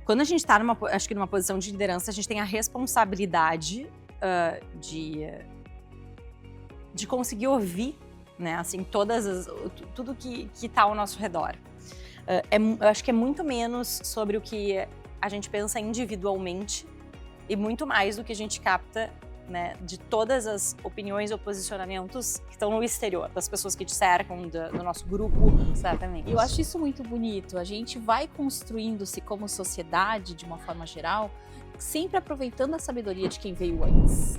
Quando a gente está acho que numa posição de liderança, a gente tem a responsabilidade, de conseguir ouvir, né, assim, tudo que tá ao nosso redor. Eu acho que é muito menos sobre o que a gente pensa individualmente e muito mais do que a gente capta, né, de todas as opiniões ou posicionamentos que estão no exterior, das pessoas que te cercam, do nosso grupo. Exatamente. Eu acho isso muito bonito. A gente vai construindo-se como sociedade, de uma forma geral, sempre aproveitando a sabedoria de quem veio antes.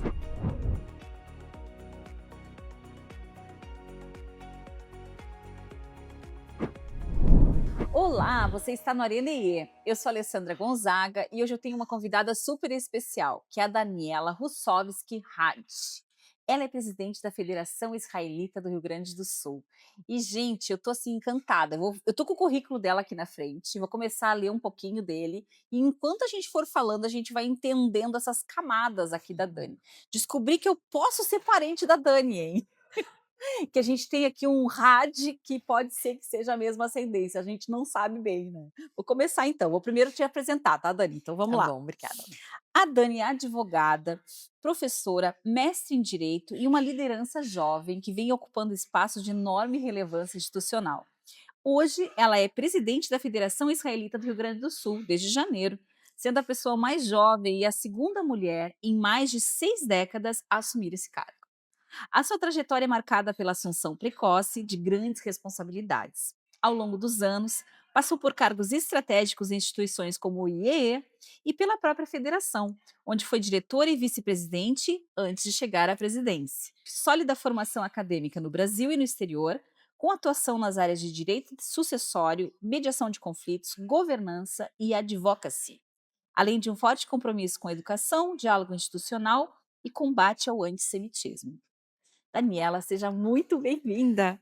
Olá, você está no Arena EE. Eu sou a Alessandra Gonzaga e hoje eu tenho uma convidada super especial, que é a Daniela Russovski Haj. Ela é presidente da Federação Israelita do Rio Grande do Sul. E, gente, eu tô assim encantada. Eu tô com o currículo dela aqui na frente, vou começar a ler um pouquinho dele. E enquanto a gente for falando, a gente vai entendendo essas camadas aqui da Dani. Descobri que eu posso ser parente da Dani, hein? Que a gente tem aqui um RAD que pode ser que seja a mesma ascendência, a gente não sabe bem, né. Vou começar então, vou primeiro te apresentar, tá, Dani? Então vamos Tá lá. bom, obrigada. A Dani é advogada, professora, mestre em direito e uma liderança jovem que vem ocupando espaços de enorme relevância institucional. Hoje, ela é presidente da Federação Israelita do Rio Grande do Sul, desde janeiro, sendo a pessoa mais jovem e a segunda mulher em mais de 6 décadas a assumir esse cargo. A sua trajetória é marcada pela assunção precoce de grandes responsabilidades. Ao longo dos anos, passou por cargos estratégicos em instituições como o IEE e pela própria federação, onde foi diretora e vice-presidente antes de chegar à presidência. Sólida formação acadêmica no Brasil e no exterior, com atuação nas áreas de direito sucessório, mediação de conflitos, governança e advocacy, além de um forte compromisso com a educação, diálogo institucional e combate ao antissemitismo. Daniela, seja muito bem-vinda.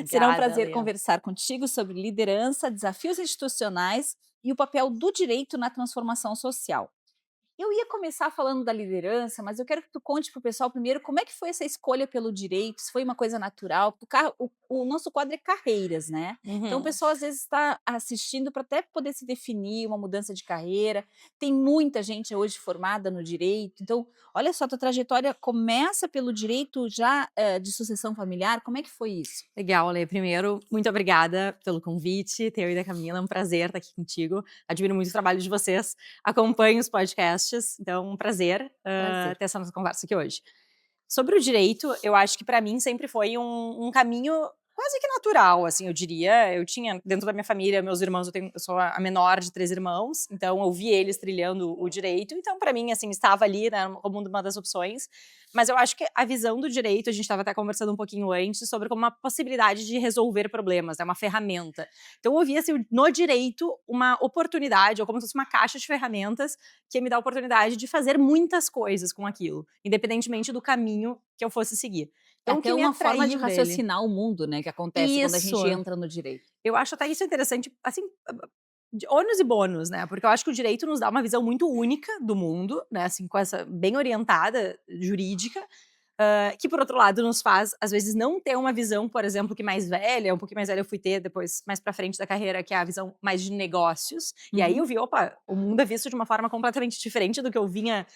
Será um Obrigada, prazer Lê. conversar contigo sobre liderança, desafios institucionais e o papel do direito na transformação social. Eu ia começar falando da liderança, mas eu quero que tu conte para o pessoal primeiro como é que foi essa escolha pelo direito, se foi uma coisa natural, porque o nosso quadro é carreiras, né? Então o Uhum. pessoal às vezes está assistindo para até poder se definir uma mudança de carreira. Tem muita gente hoje formada no direito. Então, olha só, tua trajetória começa pelo direito já de sucessão familiar. Como é que foi isso? Legal, Lê. Primeiro, muito obrigada pelo convite, teu e da Camila, é um prazer estar aqui contigo. Admiro muito o trabalho de vocês, acompanho os podcasts, então um prazer, Prazer. ter essa nossa conversa aqui hoje. Sobre o direito, eu acho que para mim sempre foi um caminho quase que natural, assim, eu diria. Eu tinha dentro da minha família, meus irmãos, eu sou a menor de 3 irmãos, então eu vi eles trilhando o direito, então para mim, assim, estava ali, né, como uma das opções. Mas eu acho que a visão do direito, a gente estava até conversando um pouquinho antes, sobre como uma possibilidade de resolver problemas, é uma ferramenta. Então eu via, assim, no direito, uma oportunidade, ou como se fosse uma caixa de ferramentas que ia me dar a oportunidade de fazer muitas coisas com aquilo, independentemente do caminho que eu fosse seguir. É Então o até que me uma forma de atraiu dele. raciocinar o mundo, né, que acontece quando a gente Isso. entra no direito. Eu acho até isso interessante, assim, de ônus e bônus, né, porque eu acho que o direito nos dá uma visão muito única do mundo, né, assim, com essa bem orientada, jurídica, que por outro lado nos faz, às vezes, não ter uma visão, por exemplo, que mais velha, um pouquinho mais velha eu fui ter depois, mais pra frente da carreira, que é a visão mais de negócios, e aí Uhum. eu vi: "Opa, o mundo é visto de uma forma completamente diferente do que eu vinha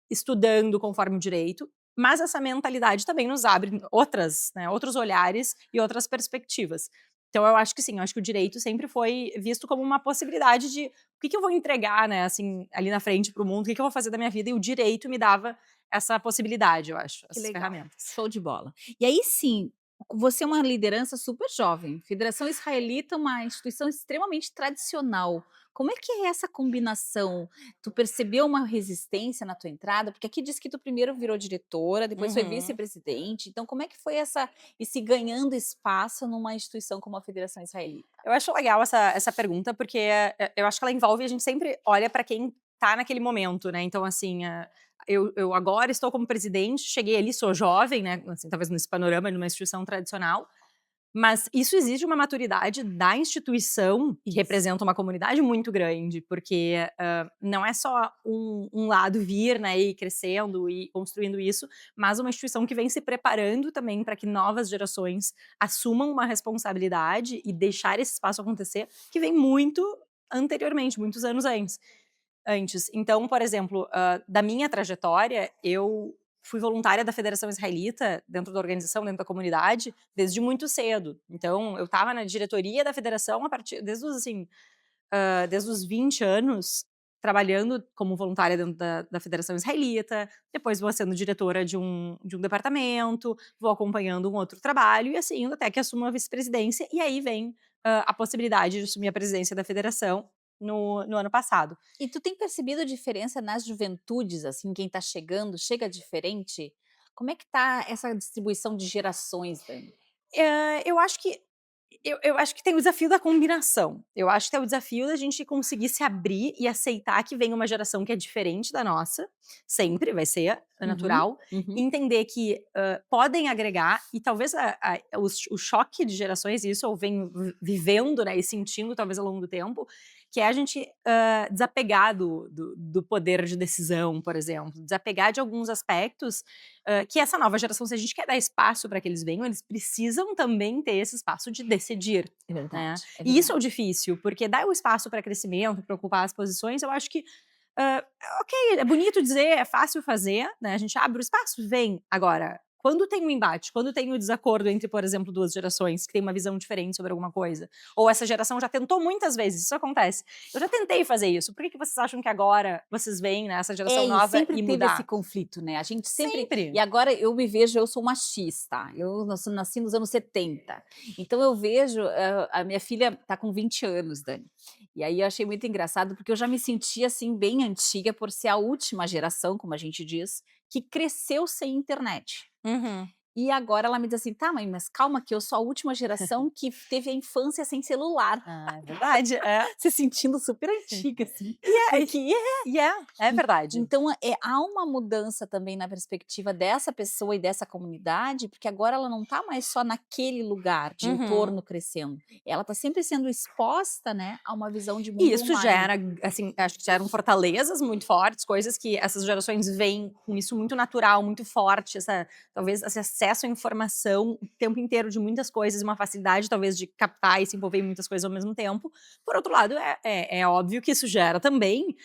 estudando conforme o direito", mas essa mentalidade também nos abre outras, né, outros olhares e outras perspectivas. Então eu acho que sim, eu acho que o direito sempre foi visto como uma possibilidade de: "O que que eu vou entregar, né, assim, ali na frente para o mundo, o que que eu vou fazer da minha vida?", e o direito me dava essa possibilidade, eu acho, Que essas legal, ferramentas. show de bola. E aí sim, você é uma liderança super jovem, Federação Israelita, uma instituição extremamente tradicional. Como é que é essa combinação? Tu percebeu uma resistência na tua entrada? Porque aqui diz que tu primeiro virou diretora, depois foi Uhum. vice-presidente. Então, como é que foi esse ganhando espaço numa instituição como a Federação Israelita? Eu acho legal essa pergunta, porque, eu acho que ela envolve, a gente sempre olha para quem tá naquele momento, né, então assim, eu agora estou como presidente, cheguei ali, sou jovem, né, assim, talvez nesse panorama de uma instituição tradicional, mas isso exige uma maturidade da instituição, que Isso. representa uma comunidade muito grande, porque, não é só um lado vir, né, e ir crescendo e construindo isso, mas uma instituição que vem se preparando também para que novas gerações assumam uma responsabilidade e deixar esse espaço acontecer, que vem muito anteriormente, muitos anos antes. antes. Então, por exemplo, da minha trajetória, eu fui voluntária da Federação Israelita, dentro da organização, dentro da comunidade, desde muito cedo. Então, eu estava na diretoria da federação desde os 20 anos, trabalhando como voluntária dentro da Federação Israelita, depois vou sendo diretora de um departamento, vou acompanhando um outro trabalho, e assim, indo até que assumo a vice-presidência, e aí vem a possibilidade de assumir a presidência da federação no ano passado. E tu tem percebido diferença nas juventudes, assim, quem tá chegando, chega diferente? Como é que tá essa distribuição de gerações, Dani? Eu acho que eu acho que tem o desafio da combinação. Eu acho que é o desafio da gente conseguir se abrir e aceitar que vem uma geração que é diferente da nossa, sempre vai ser, é Uhum, natural, e uhum. entender que, podem agregar e talvez o choque de gerações, isso eu venho vivendo, né, e sentindo talvez ao longo do tempo, que é a gente, desapegar do poder de decisão, por exemplo, desapegar de alguns aspectos, que essa nova geração, se a gente quer dar espaço para que eles venham, eles precisam também ter esse espaço de decidir, É né. verdade, é E isso é verdade. o difícil, porque dar o espaço para crescimento, para ocupar as posições, eu acho que, ok, é bonito dizer, é fácil fazer, né, a gente abre o espaço, vem. Agora, quando tem um embate, quando tem um desacordo entre, por exemplo, 2 gerações que têm uma visão diferente sobre alguma coisa, ou essa geração já tentou muitas vezes, isso acontece. Eu já tentei fazer isso, por que que vocês acham que agora vocês veem, né, essa É, geração e nova sempre e teve esse mudar? conflito, né, a gente sempre Sempre. e agora eu me vejo, eu sou uma X, tá, eu nasci nos anos 70, então eu vejo, a minha filha tá com 20 anos, Dani, e aí eu achei muito engraçado, porque eu já me sentia, assim, bem antiga por ser a última geração, como a gente diz, que cresceu sem internet. Uhum. E agora ela me diz assim: "Tá, mãe, mas calma que eu sou a última geração que teve a infância sem celular", Ah, é verdade, é. se sentindo super Sim. antiga, assim, E é porque é verdade. então, há uma mudança também na perspectiva dessa pessoa e dessa comunidade, porque agora ela não está mais só naquele lugar de Uhum. entorno crescendo, ela está sempre sendo exposta, né, a uma visão de E mundo isso online. gera, assim, acho que geram fortalezas muito fortes, coisas que essas gerações veem com isso muito natural, muito forte, talvez esse acesso à informação o tempo inteiro de muitas coisas, uma facilidade talvez de captar e se envolver em muitas coisas ao mesmo tempo. Por outro lado, é óbvio que isso gera também,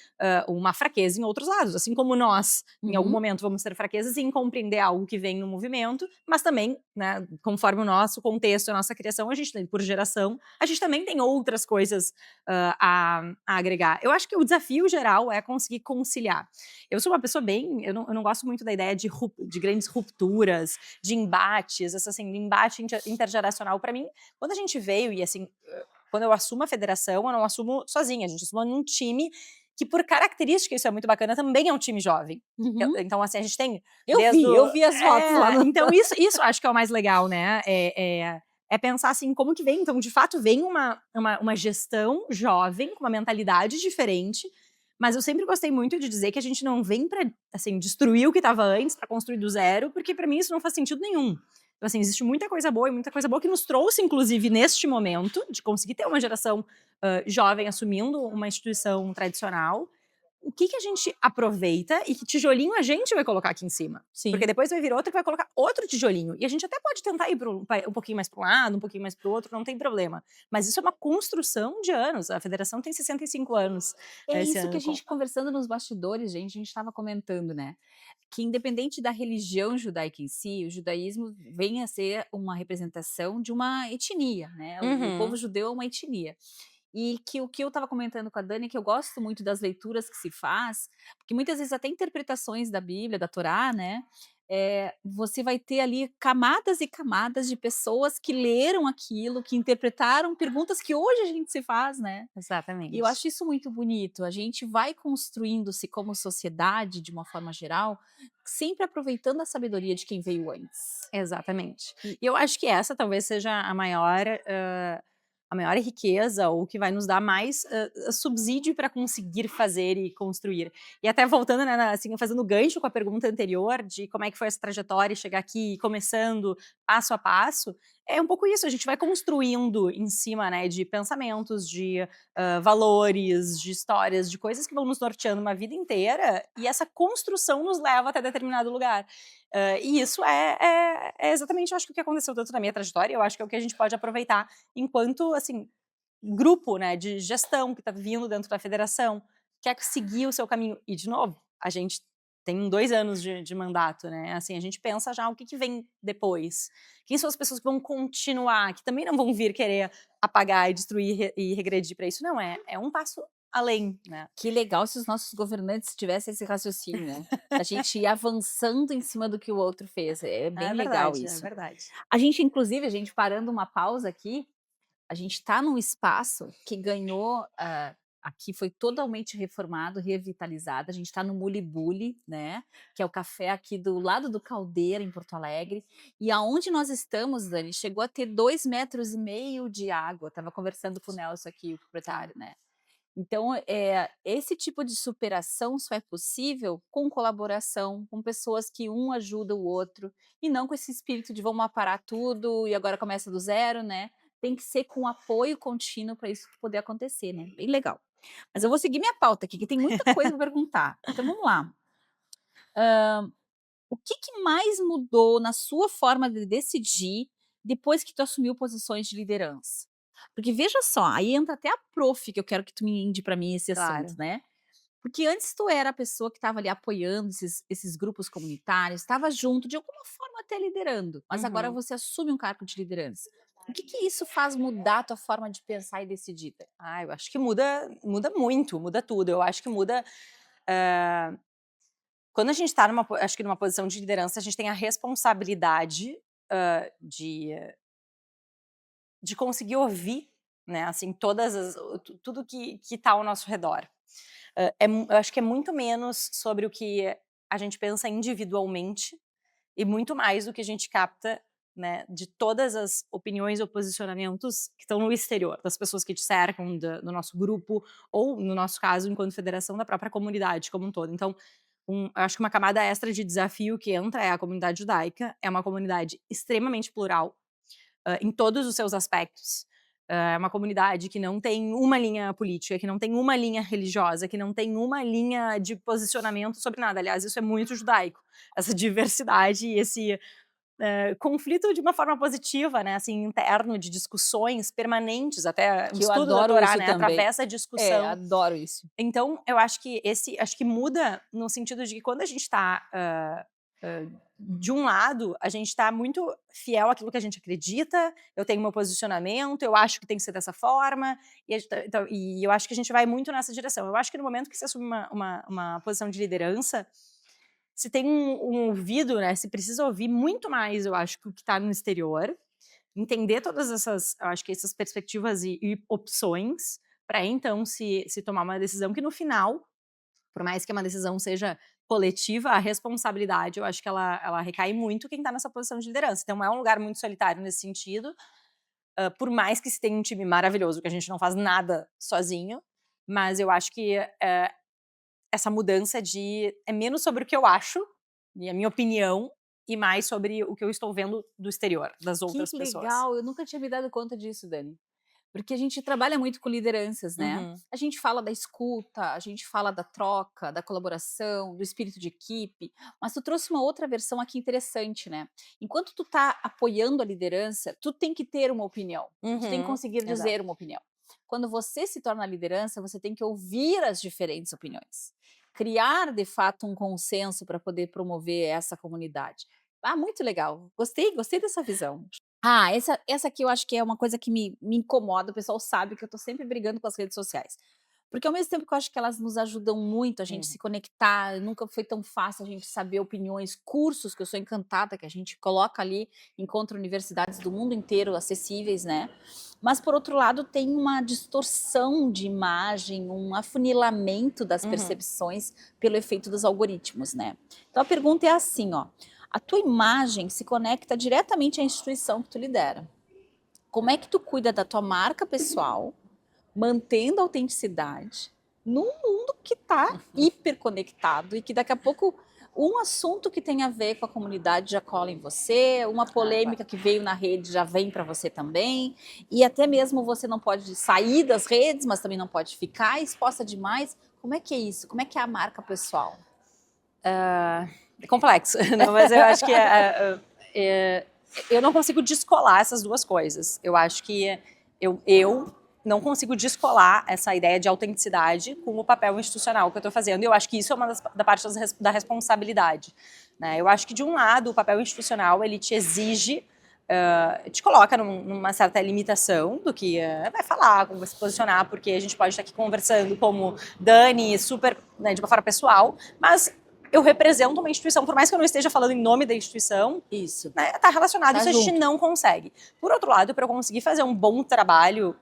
uma fraqueza em outros lados, assim como nós, em algum Uhum. momento, vamos ter fraquezas em compreender algo que vem no movimento, mas também, né, conforme o nosso contexto, a nossa criação, a gente tem por geração, a gente também tem outras coisas a agregar. Eu acho que o desafio geral é conseguir conciliar. Eu sou uma pessoa bem, eu não gosto muito da ideia de grandes rupturas, de embates, assim, embate intergeracional. Para mim, quando a gente veio e assim, quando eu assumo a federação, eu não assumo sozinha, a gente assume num time que, por característica, isso é muito bacana, também é um time jovem. Uhum. Então, assim, a gente tem Eu desde vi, o. eu vi as fotos lá no Então, isso acho que é o mais legal, né? É pensar assim, como que vem? Então, de fato, vem uma gestão jovem, com uma mentalidade diferente, mas eu sempre gostei muito de dizer que a gente não vem para assim, destruir o que estava antes, para construir do zero, porque para mim isso não faz sentido nenhum. Então, assim, existe muita coisa boa e muita coisa boa que nos trouxe, inclusive, neste momento, de conseguir ter uma geração jovem assumindo uma instituição tradicional. O que que a gente aproveita e que tijolinho a gente vai colocar aqui em cima? Porque Sim. depois vai vir outro que vai colocar outro tijolinho. E a gente até pode tentar ir um pouquinho mais para um lado, um pouquinho mais para o outro, não tem problema. Mas isso é uma construção de anos. A federação tem 65 anos É esse isso que ano. a gente conversando nos bastidores, gente, a gente estava comentando, né, que independente da religião judaica em si, o judaísmo vem a ser uma representação de uma etnia, né, o povo Uhum. judeu é uma etnia. E que o que eu estava comentando com a Dani, que eu gosto muito das leituras que se faz, porque muitas vezes até interpretações da Bíblia, da Torá, né, você vai ter ali camadas e camadas de pessoas que leram aquilo, que interpretaram perguntas que hoje a gente se faz, né. E eu Exatamente. acho isso muito bonito, a gente vai construindo-se como sociedade, de uma forma geral, sempre aproveitando a sabedoria de quem veio antes. Exatamente. E E eu acho que essa talvez seja a maior riqueza, ou que vai nos dar mais, subsídio para conseguir fazer e construir. E até voltando, né, assim, fazendo gancho com a pergunta anterior de como é que foi essa trajetória e chegar aqui, começando passo a passo, é um pouco isso, a gente vai construindo em cima, né, de pensamentos, de, valores, de histórias, de coisas que vão nos norteando uma vida inteira, e essa construção nos leva até determinado lugar. E isso é exatamente, eu acho que o que aconteceu tanto na minha trajetória, eu acho que é o que a gente pode aproveitar enquanto, assim, grupo, né, de gestão que está vindo dentro da federação. quer seguir o seu caminho. E, de novo, a gente tem 2 anos de mandato, né? Assim, a gente pensa já o que vem depois. Quem são as pessoas que vão continuar, que também não vão vir querer apagar e destruir e regredir para isso. Não, é um passo além, né? Que legal se os nossos governantes tivessem esse raciocínio, né? A gente ir avançando em cima do que o outro fez. É bem legal É isso. verdade. A gente, inclusive, a gente parando uma pausa aqui, a gente está num espaço que ganhou, aqui foi totalmente reformado, revitalizado, a gente está no Mulibuli, né, que é o café aqui do lado do Caldeira, em Porto Alegre, e aonde nós estamos, Dani, chegou a ter 2,5 metros de água, estava conversando com o Nelson aqui, o proprietário, né. Então, esse tipo de superação só é possível com colaboração, com pessoas que um ajuda o outro, e não com esse espírito de vamos aparar tudo e agora começa do zero, né. Tem que ser com apoio contínuo para isso poder acontecer, né, bem legal. Mas eu vou seguir minha pauta aqui, que tem muita coisa para perguntar. Então vamos lá. O que mais mudou na sua forma de decidir depois que tu assumiu posições de liderança? Porque veja só, aí entra até a prof que eu quero que tu me inde para mim esse assunto, Claro. né? Porque antes tu era a pessoa que estava ali apoiando esses grupos comunitários, estava junto, de alguma forma até liderando, mas agora Uhum. você assume um cargo de liderança. O que isso faz mudar a tua forma de pensar e decidir? Dani? Eu acho que muda muito, muda tudo. Eu acho que muda, quando a gente está acho que numa posição de liderança, a gente tem a responsabilidade, de conseguir ouvir, né, assim, todas as tudo que tá ao nosso redor. Eu acho que é muito menos sobre o que a gente pensa individualmente e muito mais do que a gente capta, né, de todas as opiniões ou posicionamentos que estão no exterior, das pessoas que te cercam, do nosso grupo, ou, no nosso caso, enquanto federação, da própria comunidade como um todo. Então, eu acho que uma camada extra de desafio que entra é a comunidade judaica, é uma comunidade extremamente plural, em todos os seus aspectos. É uma comunidade que não tem uma linha política, que não tem uma linha religiosa, que não tem uma linha de posicionamento sobre nada. Aliás, isso é muito judaico, essa diversidade e esse conflito de uma forma positiva, né, assim, interno, de discussões permanentes, até o Que eu estudo da adoro Torá, isso né, também. atravessa a discussão. Adoro isso. Então, eu acho que acho que muda no sentido de que quando a gente está de um lado, a gente está muito fiel àquilo que a gente acredita, eu tenho meu posicionamento, eu acho que tem que ser dessa forma, e eu acho que a gente vai muito nessa direção. Eu acho que no momento que você assume uma posição de liderança, se tem um ouvido, né, se precisa ouvir muito mais, eu acho, que o que está no exterior, entender todas essas, eu acho que essas perspectivas e opções, para então se tomar uma decisão que no final, por mais que uma decisão seja coletiva, a responsabilidade, eu acho que ela recai muito quem está nessa posição de liderança. Então é um lugar muito solitário nesse sentido, por mais que se tenha um time maravilhoso, que a gente não faz nada sozinho, mas eu acho que essa mudança é menos sobre o que eu acho, e a minha opinião, e mais sobre o que eu estou vendo do exterior, das Que outras pessoas. legal, eu nunca tinha me dado conta disso, Dani. Porque a gente trabalha muito com lideranças, né? Uhum, A gente fala da escuta, a gente fala da troca, da colaboração, do espírito de equipe, mas tu trouxe uma outra versão aqui interessante, né? Enquanto tu tá apoiando a liderança, tu tem que ter uma opinião, tu tem que uhum, conseguir exato. dizer uma opinião. Quando você se torna liderança, você tem que ouvir as diferentes opiniões, criar de fato um consenso para poder promover essa comunidade. Ah, muito legal. Gostei dessa visão. Ah, essa aqui eu acho que é uma coisa que me incomoda, o pessoal sabe que eu tô sempre brigando com as redes sociais. Porque ao mesmo tempo que eu acho que elas nos ajudam muito a gente Uhum, se conectar, nunca foi tão fácil a gente saber opiniões, cursos que eu sou encantada, que a gente coloca ali, encontra universidades do mundo inteiro acessíveis, né. Mas por outro lado tem uma distorção de imagem, um afunilamento das uhum. percepções pelo efeito dos algoritmos, né. Então a pergunta é assim, ó, a tua imagem se conecta diretamente à instituição que tu lidera. Como é que tu cuida da tua marca pessoal, mantendo a autenticidade, num mundo que está hiperconectado e que daqui a pouco um assunto que tem a ver com a comunidade já cola em você, uma Claro. polêmica que veio na rede já vem para você também, e até mesmo você não pode sair das redes, mas também não pode ficar exposta demais. Como é que é isso? Como é que é a marca pessoal? É complexo, não, mas eu acho que eu não consigo descolar essas duas coisas. Eu acho que eu não consigo descolar essa ideia de autenticidade com o papel institucional que eu estou fazendo. E eu acho que isso é uma da parte da responsabilidade, né? Eu acho que, de um lado, o papel institucional, ele te exige, te coloca numa certa limitação do que vai falar, como vai se posicionar, porque a gente pode estar aqui conversando como Dani, super, né, de uma forma pessoal, mas eu represento uma instituição, por mais que eu não esteja falando em nome da instituição, Isso. né, tá relacionado, Tá isso a gente junto. não consegue. Por outro lado, para eu conseguir fazer um bom trabalho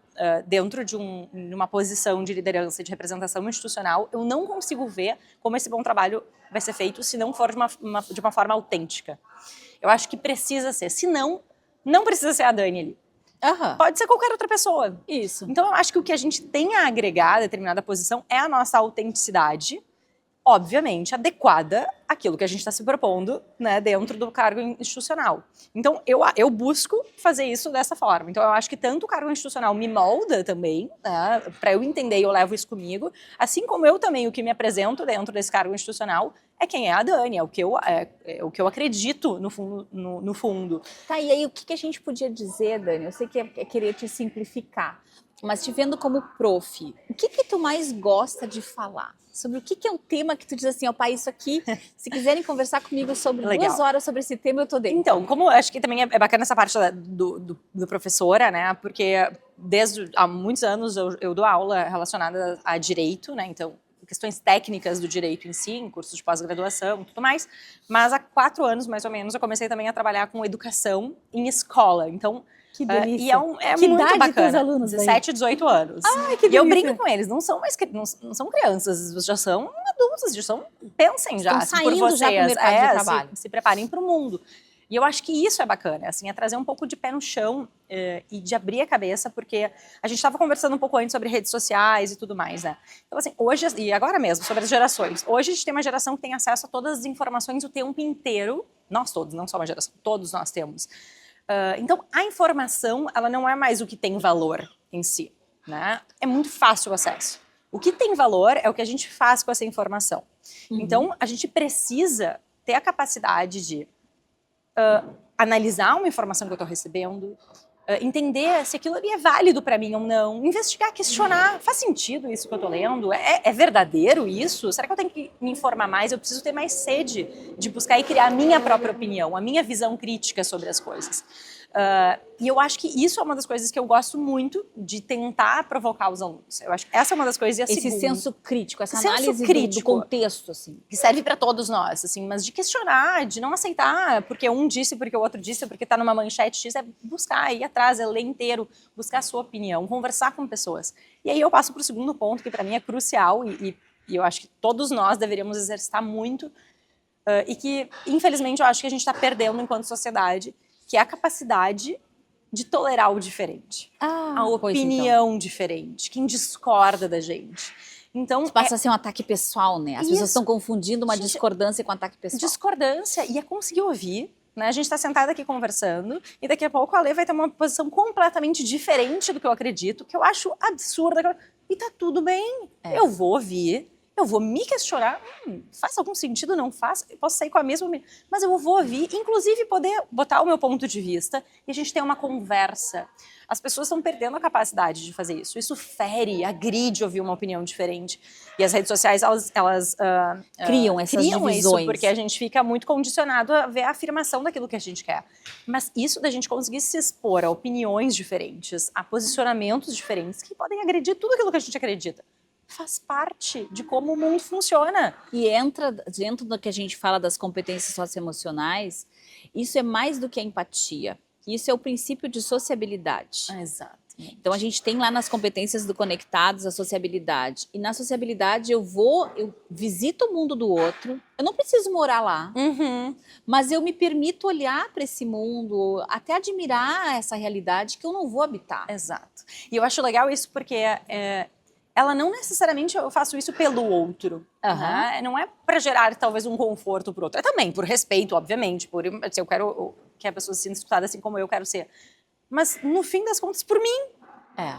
dentro de uma posição de liderança e de representação institucional, eu não consigo ver como esse bom trabalho vai ser feito se não for de uma forma autêntica. Eu acho que precisa ser, senão, não precisa ser a Dani ali. Aham. Pode ser qualquer outra pessoa. Isso. Então, eu acho que o que a gente tem a agregar a determinada posição é a nossa autenticidade, obviamente, adequada àquilo que a gente está se propondo, né, dentro do cargo institucional. Então, eu busco fazer isso dessa forma. Então, eu acho que tanto o cargo institucional me molda também, né, para eu entender e eu levo isso comigo, assim como eu também, o que me apresento dentro desse cargo institucional é quem é a Dani, é o que eu acredito no fundo. Tá, e aí o que a gente podia dizer, Dani? Eu sei que é querer te simplificar, mas te vendo como prof, o que tu mais gosta de falar? Sobre o que é o tema que tu diz assim, ó, pai, isso aqui, se quiserem conversar comigo sobre Legal. 2 horas sobre esse tema, eu tô dentro. Então, como eu acho que também é bacana essa parte do professora, né? Porque desde há muitos anos eu dou aula relacionada a direito, né? Então, questões técnicas do direito em si, em cursos de pós-graduação e tudo mais. Mas há 4 anos, mais ou menos, eu comecei também a trabalhar com educação em escola. Então, Que delícia. e é Que muito idade bacana. teus alunos daí? 17, 18 anos. Ai, que E eu delícia. brinco com eles, não são crianças, já são adultos, pensem já, Estão assim, por saindo vocês. já pro mercado de trabalho. Se preparem para o mundo. E eu acho que isso é bacana, assim, é trazer um pouco de pé no chão e de abrir a cabeça, porque a gente estava conversando um pouco antes sobre redes sociais e tudo mais, né? Então, assim, hoje, e agora mesmo, sobre as gerações. Hoje a gente tem uma geração que tem acesso a todas as informações o tempo inteiro. Nós todos, não só uma geração, todos nós temos. Então, a informação, ela não é mais o que tem valor em si, né? É muito fácil o acesso. O que tem valor é o que a gente faz com essa informação. Então, a gente precisa ter a capacidade de analisar uma informação que eu estou recebendo, entender se aquilo ali é válido para mim ou não, investigar, questionar, faz sentido isso que eu estou lendo? É verdadeiro isso? Será que eu tenho que me informar mais? Eu preciso ter mais sede de buscar e criar a minha própria opinião, a minha visão crítica sobre as coisas. E eu acho que isso é uma das coisas que eu gosto muito de tentar provocar os alunos. Eu acho que essa é uma das coisas. E a Esse segunda, senso crítico, essa senso análise crítico. do contexto, assim. que serve para todos nós, assim, mas de questionar, de não aceitar porque um disse, porque o outro disse, porque está numa manchete X, é buscar, ir atrás, é ler inteiro, buscar a sua opinião, conversar com pessoas. E aí eu passo para o segundo ponto, que para mim é crucial e eu acho que todos nós deveríamos exercitar muito e que, infelizmente, eu acho que a gente está perdendo enquanto sociedade, que é a capacidade de tolerar o diferente, a opinião diferente, quem discorda da gente. Então, passa a ser um ataque pessoal, né? As pessoas estão confundindo uma discordância com ataque pessoal. Discordância, e é conseguir ouvir, né? A gente está sentada aqui conversando, e daqui a pouco a Lê vai ter uma posição completamente diferente do que eu acredito, que eu acho absurda, e tá tudo bem. Eu vou ouvir, eu vou me questionar, faz algum sentido, não faz? Eu posso sair com a mesma, mas eu vou ouvir, inclusive poder botar o meu ponto de vista, e a gente ter uma conversa. As pessoas estão perdendo a capacidade de fazer isso. Isso fere, agride ouvir uma opinião diferente. E as redes sociais, elas criam essas divisões. Isso, porque a gente fica muito condicionado a ver a afirmação daquilo que a gente quer. Mas isso da gente conseguir se expor a opiniões diferentes, a posicionamentos diferentes, que podem agredir tudo aquilo que a gente acredita, faz parte de como o mundo funciona. E entra dentro do que a gente fala das competências socioemocionais, isso é mais do que a empatia. Isso é o princípio de sociabilidade. Exato. Então a gente tem lá nas competências do Conectados a sociabilidade. E na sociabilidade eu visito o mundo do outro. Eu não preciso morar lá, mas eu me permito olhar para esse mundo, até admirar essa realidade que eu não vou habitar. Exato. E eu acho legal isso porque ela não necessariamente eu faço isso pelo outro. Né? Não é para gerar talvez um conforto para o outro. É também por respeito, obviamente. Se eu quero que a pessoa se sinta escutada assim como eu quero ser. Mas no fim das contas, por mim.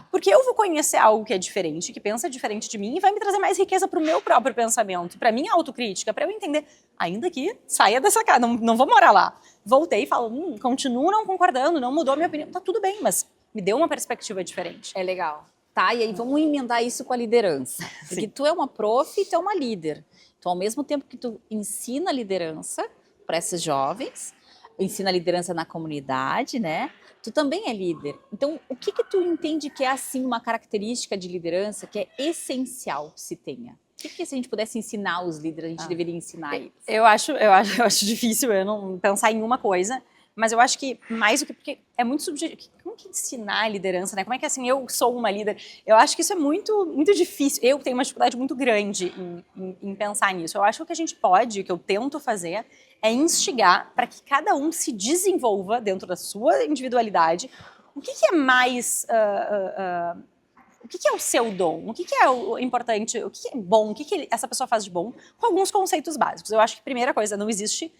Porque eu vou conhecer algo que é diferente, que pensa diferente de mim e vai me trazer mais riqueza para o meu próprio pensamento, para minha autocrítica, para eu entender, ainda que saia dessa casa, não vou morar lá. Voltei e falo, continuo não concordando, não mudou a minha opinião. Tá tudo bem, mas me deu uma perspectiva diferente. É legal. Tá, e aí vamos emendar isso com a liderança. Porque Sim. tu é uma prof e tu é uma líder. Então, ao mesmo tempo que tu ensina liderança para esses jovens, ensina liderança na comunidade, né? Tu também é líder. Então, o que que tu entende que é, assim, uma característica de liderança que é essencial que se tenha? O que que se a gente pudesse ensinar os líderes, a gente deveria ensinar eles? Eu acho difícil eu não pensar em uma coisa, mas eu acho que mais do que, porque é muito subjetivo. Como que ensinar a liderança, né? Como é que assim, eu sou uma líder? Eu acho que isso é muito difícil. Eu tenho uma dificuldade muito grande em pensar nisso. Eu acho que o que a gente pode, o que eu tento fazer, é instigar para que cada um se desenvolva dentro da sua individualidade. O que é mais o que é o seu dom? O que é o importante? O que é bom? O que essa pessoa faz de bom? Com alguns conceitos básicos. Eu acho que, primeira coisa, não existe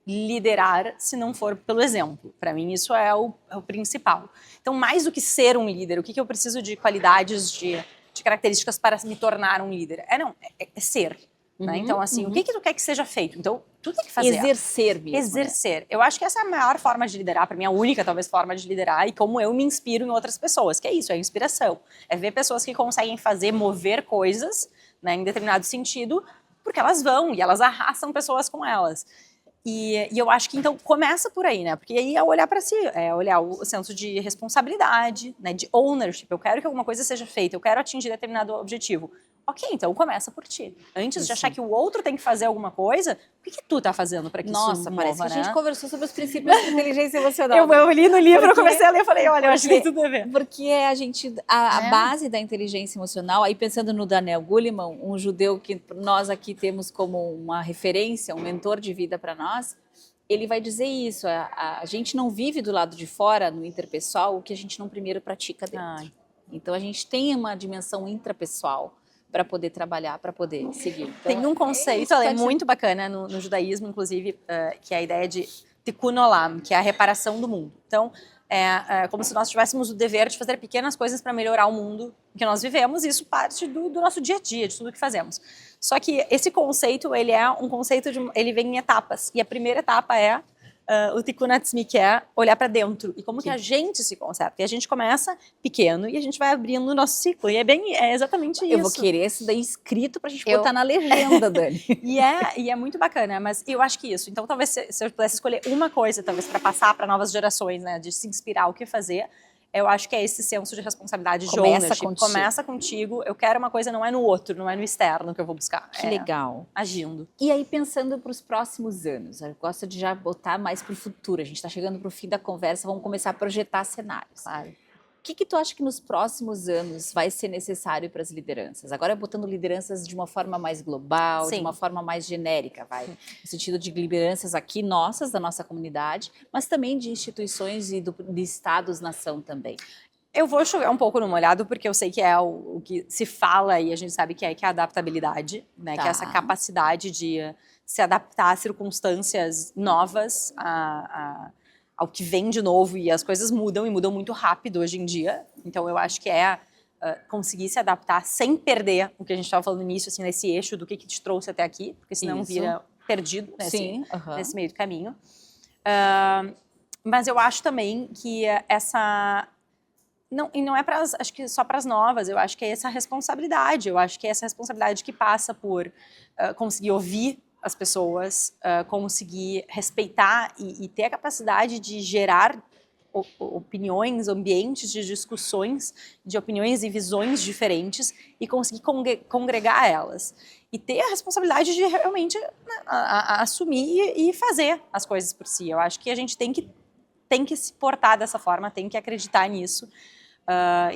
liderar se não for pelo exemplo. Para mim, isso é o principal. Então, mais do que ser um líder, o que eu preciso de qualidades, de características para me tornar um líder? É ser. Né? Então, assim, o que tu quer que seja feito? Então, tu tem que fazer. Exercer mesmo, né? Exercer. Eu acho que essa é a maior forma de liderar, para mim, a única, talvez, forma de liderar, e como eu me inspiro em outras pessoas, que é isso, é inspiração. É ver pessoas que conseguem fazer, mover coisas, né, em determinado sentido, porque elas vão e elas arrastam pessoas com elas. E eu acho que, então, começa por aí, né? Porque aí é olhar para si, é olhar o senso de responsabilidade, né? De ownership. Eu quero que alguma coisa seja feita, eu quero atingir determinado objetivo. Ok, então começa por ti. Antes de achar que o outro tem que fazer alguma coisa, o que tu tá fazendo para que Nossa, isso mova, parece que a gente né? conversou sobre os princípios de inteligência emocional. Eu li no livro, eu Porque- comecei a ler e falei, olha, eu acho que tem tudo a ver. Porque a base da inteligência emocional, aí pensando no Daniel Goleman, um judeu que nós aqui temos como uma referência, um mentor de vida para nós, ele vai dizer isso, a gente não vive do lado de fora, no interpessoal, o que a gente não primeiro pratica dentro. Ai. Então a gente tem uma dimensão intrapessoal para poder trabalhar, para poder seguir. Então, Tem um conceito muito bacana no judaísmo, inclusive, que é a ideia de tikkun olam, que é a reparação do mundo. Então, é como se nós tivéssemos o dever de fazer pequenas coisas para melhorar o mundo em que nós vivemos, e isso parte do nosso dia a dia, de tudo que fazemos. Só que esse conceito, ele é um conceito ele vem em etapas, e a primeira etapa é o Tikkun Atzmi, que é olhar para dentro e como que a gente se conserta. E a gente começa pequeno e a gente vai abrindo o nosso ciclo. E é exatamente isso. Eu vou querer isso daí escrito pra gente botar na legenda, Dani. E é muito bacana, mas eu acho que isso. Então, talvez se eu pudesse escolher uma coisa, talvez para passar para novas gerações, né, de se inspirar o que fazer, eu acho que é esse senso de responsabilidade, de ownership. Começa contigo. Eu quero uma coisa, não é no outro, não é no externo que eu vou buscar. Que legal. Agindo. E aí, pensando para os próximos anos, eu gosto de já botar mais para o futuro. A gente está chegando para o fim da conversa, vamos começar a projetar cenários. Claro. O que tu acha que nos próximos anos vai ser necessário para as lideranças? Agora botando lideranças de uma forma mais global, de uma forma mais genérica, no sentido de lideranças aqui nossas, da nossa comunidade, mas também de instituições e de estados-nação também. Eu vou jogar um pouco no molhado, porque eu sei que é o que se fala e a gente sabe que é a adaptabilidade, né? Que é essa capacidade de se adaptar a circunstâncias novas, ao que vem de novo, e as coisas mudam, e mudam muito rápido hoje em dia. Então, eu acho que conseguir se adaptar sem perder o que a gente estava falando no início, assim, nesse eixo do que te trouxe até aqui, porque senão vira perdido nesse meio do caminho. Mas eu acho também que não é acho que só para as novas, eu acho que é essa responsabilidade, que passa por conseguir ouvir as pessoas, conseguir respeitar e ter a capacidade de gerar opiniões, ambientes de discussões, de opiniões e visões diferentes, e conseguir congregar elas. E ter a responsabilidade de realmente, né, assumir e fazer as coisas por si. Eu acho que a gente tem que se portar dessa forma, tem que acreditar nisso.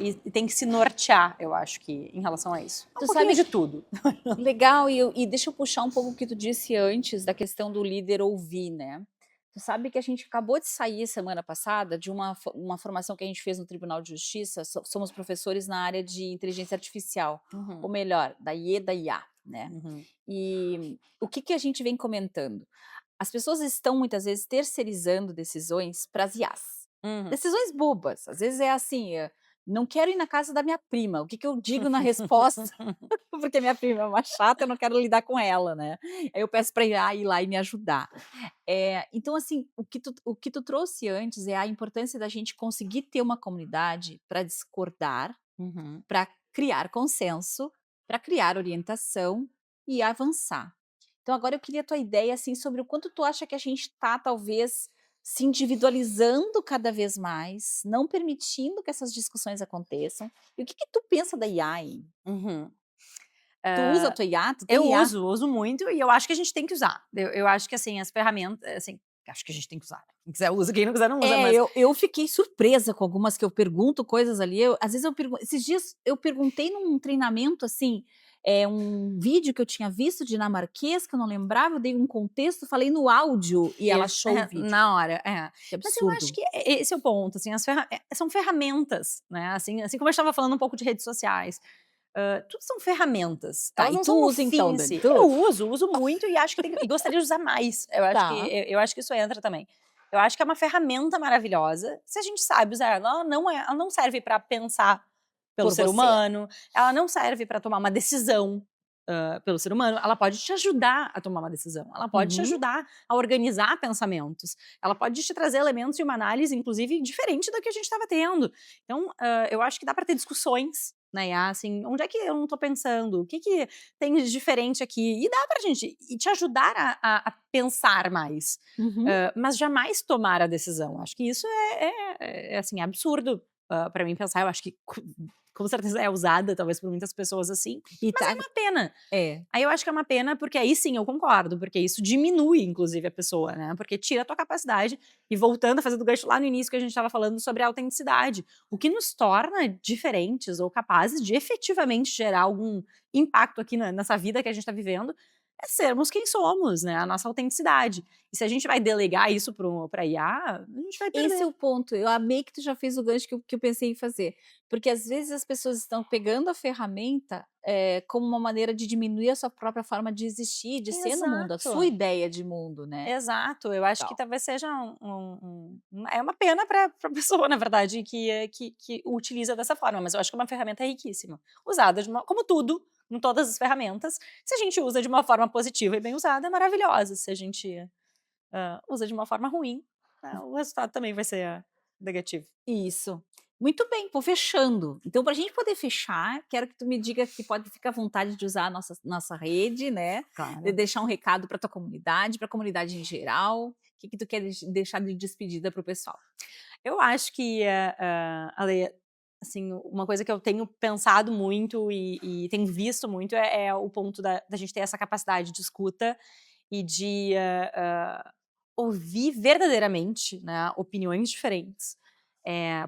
E tem que se nortear, eu acho que, em relação a isso. Tu sabe de tudo. Legal, e deixa eu puxar um pouco o que tu disse antes da questão do líder ouvir, né? Tu sabe que a gente acabou de sair semana passada de uma formação que a gente fez no Tribunal de Justiça, somos professores na área de inteligência artificial, ou melhor, da IE da IA, né? E o que a gente vem comentando? As pessoas estão muitas vezes terceirizando decisões para as IAs. Decisões bobas, às vezes é assim, não quero ir na casa da minha prima, o que eu digo na resposta? Porque minha prima é uma chata, eu não quero lidar com ela, né? Aí eu peço para ir lá e me ajudar. Então, assim, o que tu trouxe antes é a importância da gente conseguir ter uma comunidade para discordar, Uhum. para criar consenso, para criar orientação e avançar. Então agora eu queria a tua ideia, assim, sobre o quanto tu acha que a gente está talvez se individualizando cada vez mais, não permitindo que essas discussões aconteçam. E o que que tu pensa da IA, hein? Uhum. Tu usa a Ah, tua IA? Tu eu tem IA? uso muito e eu acho que a gente tem que usar. Eu acho que, assim, as ferramentas, assim, acho que a gente tem que usar, né. Quem quiser usa, quem não quiser não usa, É, mas eu fiquei surpresa com algumas que eu pergunto coisas ali, às vezes eu pergunto esses dias eu perguntei num treinamento, assim, um vídeo que eu tinha visto dinamarquês, que eu não lembrava, eu dei um contexto, falei no áudio e ela achou o vídeo. na hora, é. Que Mas eu acho absurdo. que esse é o ponto, assim, são ferramentas, né, assim como eu estava falando um pouco de redes sociais, tudo são ferramentas, Tá, elas e não tu são o usa fim então, em Dani, si. tu Eu usa? uso muito e acho que e gostaria de usar mais. Tá. Eu acho que isso entra também. Eu acho que é uma ferramenta maravilhosa, se a gente sabe usar ela. Ela não serve para pensar pelo Por ser você. humano, ela não serve para tomar uma decisão, pelo ser humano, ela pode te ajudar a tomar uma decisão, ela pode te Uhum. ajudar a organizar pensamentos, ela pode te trazer elementos de uma análise, inclusive, diferente da que a gente estava tendo. Então, eu acho que dá para ter discussões na IA, assim, onde é que eu não estou pensando? O que que tem de diferente aqui? E dá pra gente e te ajudar a pensar mais, Uhum. mas jamais tomar a decisão. Acho que isso assim, absurdo, para mim pensar. Eu acho que com certeza é usada, talvez, por muitas pessoas assim, E mas é tá uma pena. é. Aí eu acho que é uma pena, porque aí sim eu concordo, porque isso diminui, inclusive, a pessoa, né? Porque tira a tua capacidade. E voltando a fazer do gancho lá no início que a gente estava falando sobre a autenticidade. O que nos torna diferentes ou capazes de efetivamente gerar algum impacto aqui nessa vida que a gente está vivendo é sermos quem somos, né? A nossa autenticidade. E se a gente vai delegar isso para IA, a gente vai Esse é perder. o ponto, eu amei que tu já fez o gancho que eu pensei em fazer, porque às vezes as pessoas estão pegando a ferramenta, como uma maneira de diminuir a sua própria forma de existir, de ser no mundo, a sua Exato. ideia de mundo, né. Exato, eu acho que Tal. talvez seja é uma pena para a pessoa, na verdade, que utiliza dessa forma, mas eu acho que é uma ferramenta riquíssima, usada como tudo, em todas as ferramentas, se a gente usa de uma forma positiva e bem usada, é maravilhosa, se a gente, usa de uma forma ruim, o resultado também vai ser negativo. Isso. Muito bem, vou fechando. Então para a gente poder fechar, quero que tu me diga que pode ficar à vontade de usar a nossa rede, né, de Claro. deixar um recado para tua comunidade, para a comunidade em geral. O que que tu quer deixar de despedida para o pessoal? Eu acho que, Ale, assim, uma coisa que eu tenho pensado muito e tenho visto muito é o ponto da gente ter essa capacidade de escuta e de, ouvir verdadeiramente, né, opiniões diferentes,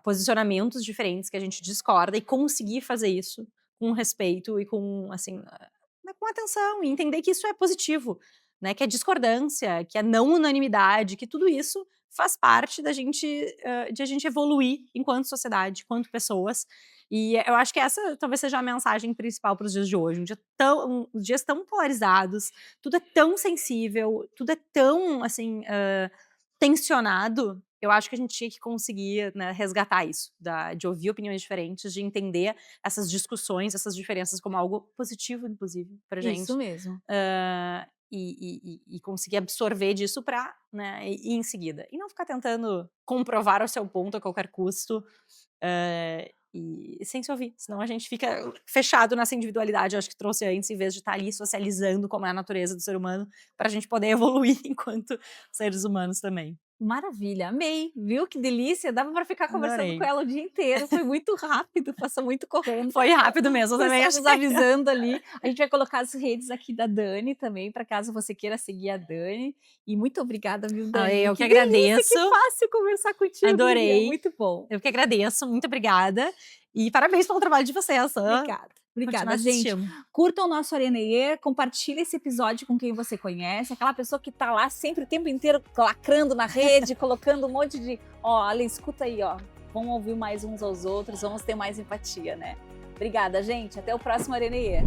posicionamentos diferentes que a gente discorda e conseguir fazer isso com respeito e com, assim, né, com atenção e entender que isso é positivo, né, que é discordância, que é não unanimidade, que tudo isso faz parte da gente, de a gente evoluir enquanto sociedade, enquanto pessoas. E eu acho que essa talvez seja a mensagem principal para os dias de hoje, dias tão polarizados, tudo é tão sensível, tudo é tão, assim, tensionado. Eu acho que a gente tinha que conseguir, né, resgatar isso, de ouvir opiniões diferentes, de entender essas discussões, essas diferenças como algo positivo, inclusive, pra Isso gente. mesmo. E conseguir absorver disso pra, né, ir em seguida. E não ficar tentando comprovar o seu ponto a qualquer custo, e sem se ouvir, senão a gente fica fechado nessa individualidade, eu acho que trouxe antes, em vez de estar ali socializando como é a natureza do ser humano, pra gente poder evoluir enquanto seres humanos também. Maravilha, amei, viu que delícia, dava para ficar conversando com Adorei. ela o dia inteiro, foi muito rápido, passou muito correndo. Foi rápido mesmo, eu Por também só nos achei. avisando ali, a gente vai colocar as redes aqui da Dani também, para caso você queira seguir a Dani, e muito obrigada, viu, Ah, Dani, eu que que delícia, agradeço, que fácil conversar contigo, guria, adorei. muito bom. Eu que agradeço, muito obrigada. E parabéns pelo trabalho de vocês. Obrigada, Continuar obrigada, gente. assistindo. Curtam o nosso Areneê, compartilhe esse episódio com quem você conhece, aquela pessoa que tá lá sempre o tempo inteiro lacrando na rede, colocando um monte de, ó, Ale, escuta aí, ó, vamos ouvir mais uns aos outros, vamos ter mais empatia, né? Obrigada, gente, até o próximo Areneê.